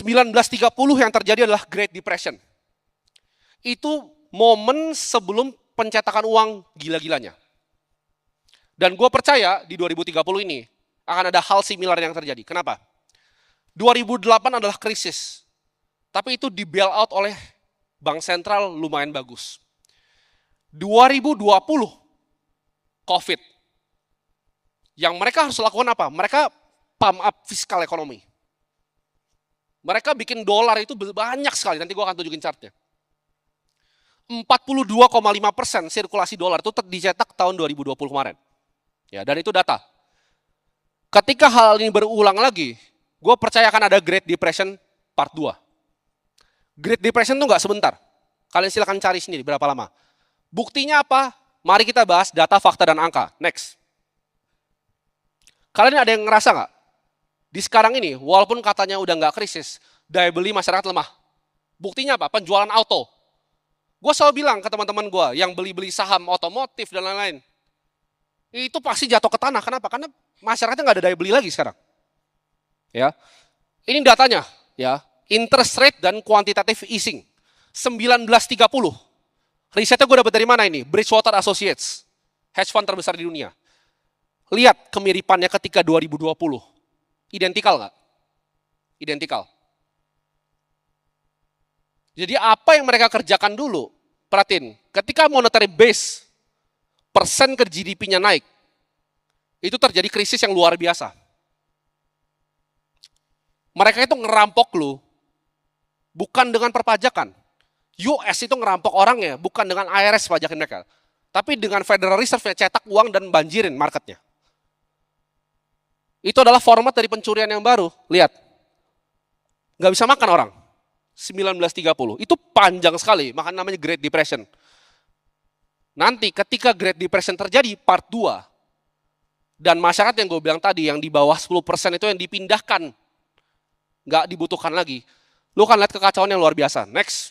1930 yang terjadi adalah Great Depression. Itu momen sebelum pencetakan uang gila-gilanya. Dan gue percaya di 2030 ini akan ada hal similar yang terjadi. Kenapa? 2008 adalah krisis, tapi itu di bail out oleh bank sentral lumayan bagus. 2020 COVID. Yang mereka harus lakukan apa? Mereka pump up fiskal ekonomi. Mereka bikin dolar itu banyak sekali, nanti gue akan tunjukin chartnya. 42,5% sirkulasi dolar itu dicetak tahun 2020 kemarin. Ya, dan itu data. Ketika hal ini berulang lagi, gue percaya akan ada Great Depression part 2. Great Depression itu nggak sebentar. Kalian silakan cari sendiri berapa lama. Buktinya apa? Mari kita bahas data, fakta, dan angka. Next. Kalian ada yang ngerasa nggak? Di sekarang ini, walaupun katanya udah nggak krisis, daya beli masyarakat lemah. Buktinya apa? Penjualan auto. Gue selalu bilang ke teman-teman gue yang beli-beli saham otomotif dan lain-lain, itu pasti jatuh ke tanah. Kenapa? Karena masyarakatnya nggak ada daya beli lagi sekarang. Ya, ini datanya. Ya, interest rate dan quantitative easing. 1930. Risetnya gue dapat dari mana ini? Bridgewater Associates, hedge fund terbesar di dunia. Lihat kemiripannya ketika 2020. Identikal nggak? Identikal. Jadi apa yang mereka kerjakan dulu? Perhatiin, ketika monetary base persen ke GDP-nya naik, itu terjadi krisis yang luar biasa. Mereka itu ngerampok lu, bukan dengan perpajakan. US itu ngerampok orangnya, bukan dengan IRS pajakin mereka. Tapi dengan Federal Reserve cetak uang dan banjirin marketnya. Itu adalah format dari pencurian yang baru. Lihat. Nggak bisa makan orang. 1930. Itu panjang sekali. Makanya namanya Great Depression. Nanti ketika Great Depression terjadi part 2. Dan masyarakat yang gue bilang tadi, yang di bawah 10% itu yang dipindahkan. Nggak dibutuhkan lagi. Lu kan lihat kekacauan yang luar biasa. Next.